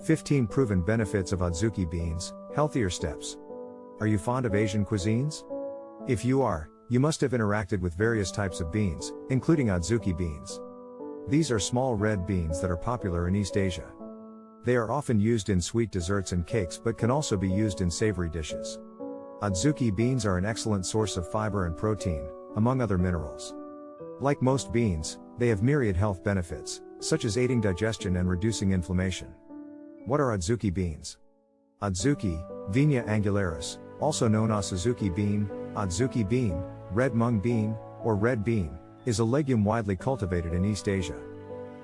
15 Proven Benefits of Adzuki Beans, Healthier Steps. Are you fond of Asian cuisines? If you are, you must have interacted with various types of beans, including Adzuki beans. These are small red beans that are popular in East Asia. They are often used in sweet desserts and cakes but can also be used in savory dishes. Adzuki beans are an excellent source of fiber and protein, among other minerals. Like most beans, they have myriad health benefits, such as aiding digestion and reducing inflammation. What are Adzuki beans? Adzuki, Vigna angularis, also known as Suzuki bean, red mung bean, or red bean, is a legume widely cultivated in East Asia.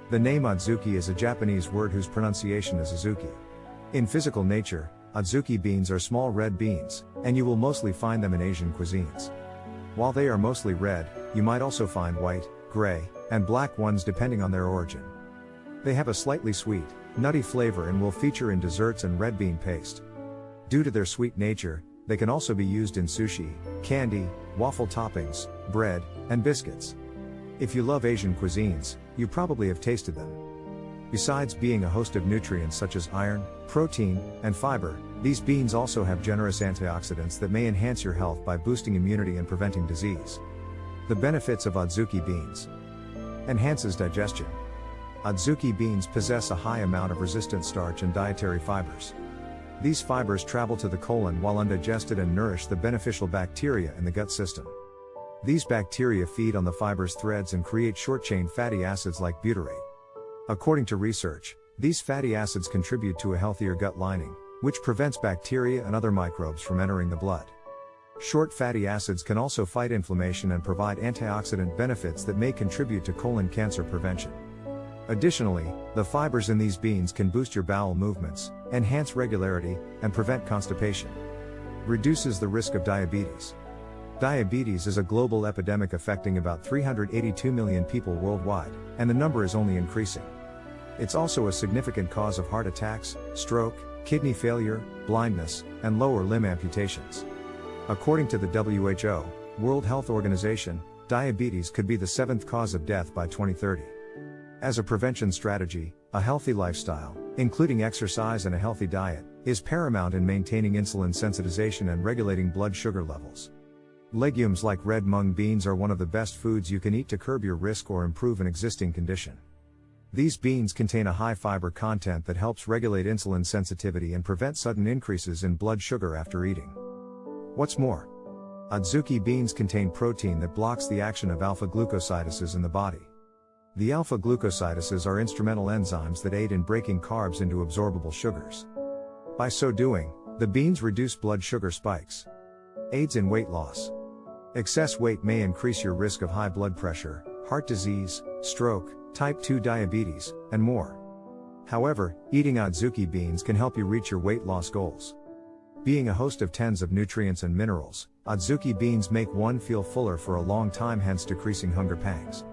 The name Adzuki is a Japanese word whose pronunciation is Azuki. In physical nature, Adzuki beans are small red beans, and you will mostly find them in Asian cuisines. While they are mostly red, you might also find white, gray, and black ones depending on their origin. They have a slightly sweet, nutty flavor and will feature in desserts and red bean paste. Due to their sweet nature, they can also be used in sushi, candy, waffle toppings, bread, and biscuits. If you love Asian cuisines, you probably have tasted them. Besides being a host of nutrients such as iron, protein, and fiber, these beans also have generous antioxidants that may enhance your health by boosting immunity and preventing disease. The benefits of Adzuki beans. Enhances digestion. Adzuki beans possess a high amount of resistant starch and dietary fibers. These fibers travel to the colon while undigested and nourish the beneficial bacteria in the gut system. These bacteria feed on the fiber's threads and create short-chain fatty acids like butyrate. According to research, these fatty acids contribute to a healthier gut lining, which prevents bacteria and other microbes from entering the blood. Short fatty acids can also fight inflammation and provide antioxidant benefits that may contribute to colon cancer prevention. Additionally, the fibers in these beans can boost your bowel movements, enhance regularity, and prevent constipation. Reduces the risk of diabetes. Diabetes is a global epidemic affecting about 382 million people worldwide, and the number is only increasing. It's also a significant cause of heart attacks, stroke, kidney failure, blindness, and lower limb amputations. According to the WHO, World Health Organization, diabetes could be the 7th cause of death by 2030. As a prevention strategy, a healthy lifestyle, including exercise and a healthy diet, is paramount in maintaining insulin sensitization and regulating blood sugar levels. Legumes like red mung beans are one of the best foods you can eat to curb your risk or improve an existing condition. These beans contain a high fiber content that helps regulate insulin sensitivity and prevent sudden increases in blood sugar after eating. What's more, Adzuki beans contain protein that blocks the action of alpha-glucosidases in the body. The alpha-glucosidases are instrumental enzymes that aid in breaking carbs into absorbable sugars. By so doing, the beans reduce blood sugar spikes. Aids in weight loss. Excess weight may increase your risk of high blood pressure, heart disease, stroke, type 2 diabetes, and more. However, eating Adzuki beans can help you reach your weight loss goals. Being a host of tens of nutrients and minerals, Adzuki beans make one feel fuller for a long time, hence decreasing hunger pangs.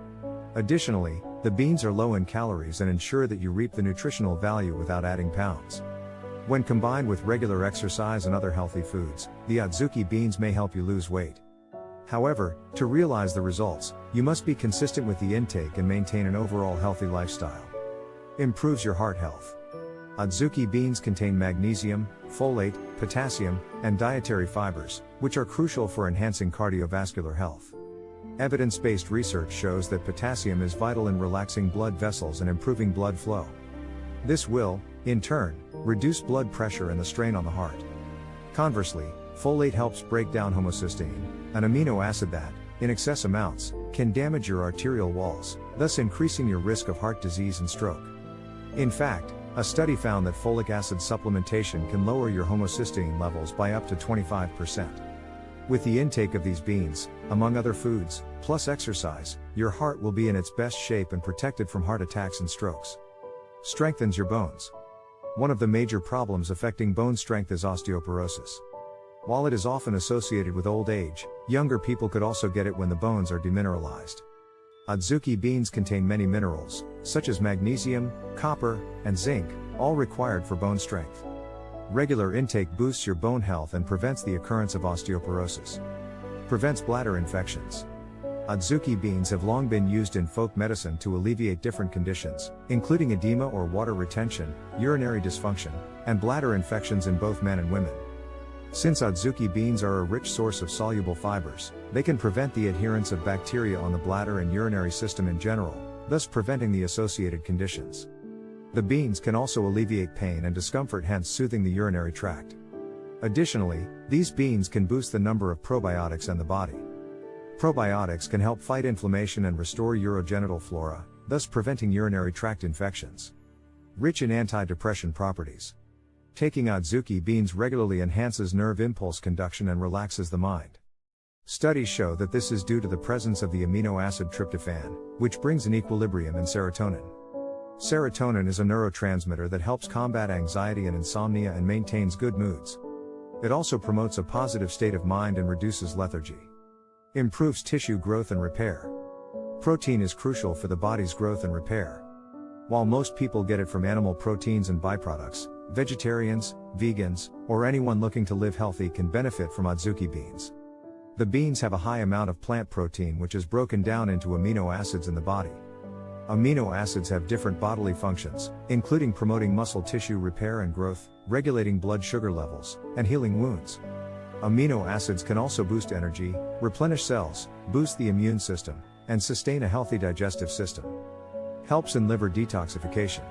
Additionally, the beans are low in calories and ensure that you reap the nutritional value without adding pounds. When combined with regular exercise and other healthy foods, the Adzuki beans may help you lose weight. However, to realize the results, you must be consistent with the intake and maintain an overall healthy lifestyle. Improves your heart health. Adzuki beans contain magnesium, folate, potassium, and dietary fibers, which are crucial for enhancing cardiovascular health. Evidence-based research shows that potassium is vital in relaxing blood vessels and improving blood flow. This will, in turn, reduce blood pressure and the strain on the heart. Conversely, folate helps break down homocysteine, an amino acid that, in excess amounts, can damage your arterial walls, thus increasing your risk of heart disease and stroke. In fact, a study found that folic acid supplementation can lower your homocysteine levels by up to 25%. With the intake of these beans, among other foods, plus exercise, your heart will be in its best shape and protected from heart attacks and strokes. Strengthens your bones. One of the major problems affecting bone strength is osteoporosis. While it is often associated with old age, younger people could also get it when the bones are demineralized. Adzuki beans contain many minerals, such as magnesium, copper, and zinc, all required for bone strength. Regular intake boosts your bone health and prevents the occurrence of osteoporosis. Prevents bladder infections. Adzuki beans have long been used in folk medicine to alleviate different conditions, including edema or water retention, urinary dysfunction, and bladder infections in both men and women. Since Adzuki beans are a rich source of soluble fibers, they can prevent the adherence of bacteria on the bladder and urinary system in general, thus preventing the associated conditions. The beans can also alleviate pain and discomfort, hence soothing the urinary tract. Additionally, these beans can boost the number of probiotics in the body. Probiotics can help fight inflammation and restore urogenital flora, thus preventing urinary tract infections. Rich in anti-depression properties. Taking Adzuki beans regularly enhances nerve impulse conduction and relaxes the mind. Studies show that this is due to the presence of the amino acid tryptophan, which brings an equilibrium in serotonin. Serotonin is a neurotransmitter that helps combat anxiety and insomnia and maintains good moods. It also promotes a positive state of mind and reduces lethargy. Improves tissue growth and repair. Protein is crucial for the body's growth and repair. While most people get it from animal proteins and byproducts, vegetarians, vegans, or anyone looking to live healthy can benefit from Adzuki beans. The beans have a high amount of plant protein, which is broken down into amino acids in the body. Amino acids have different bodily functions, including promoting muscle tissue repair and growth, regulating blood sugar levels, and healing wounds. Amino acids can also boost energy, replenish cells, boost the immune system, and sustain a healthy digestive system. Helps in liver detoxification.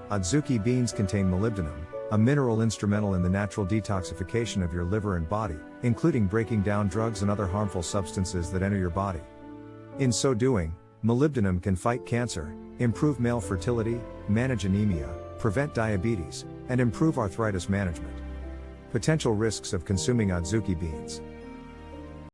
Adzuki beans contain molybdenum, a mineral instrumental in the natural detoxification of your liver and body, including breaking down drugs and other harmful substances that enter your body. In so doing, molybdenum can fight cancer, improve male fertility, manage anemia, prevent diabetes, and improve arthritis management. Potential risks of consuming Adzuki beans.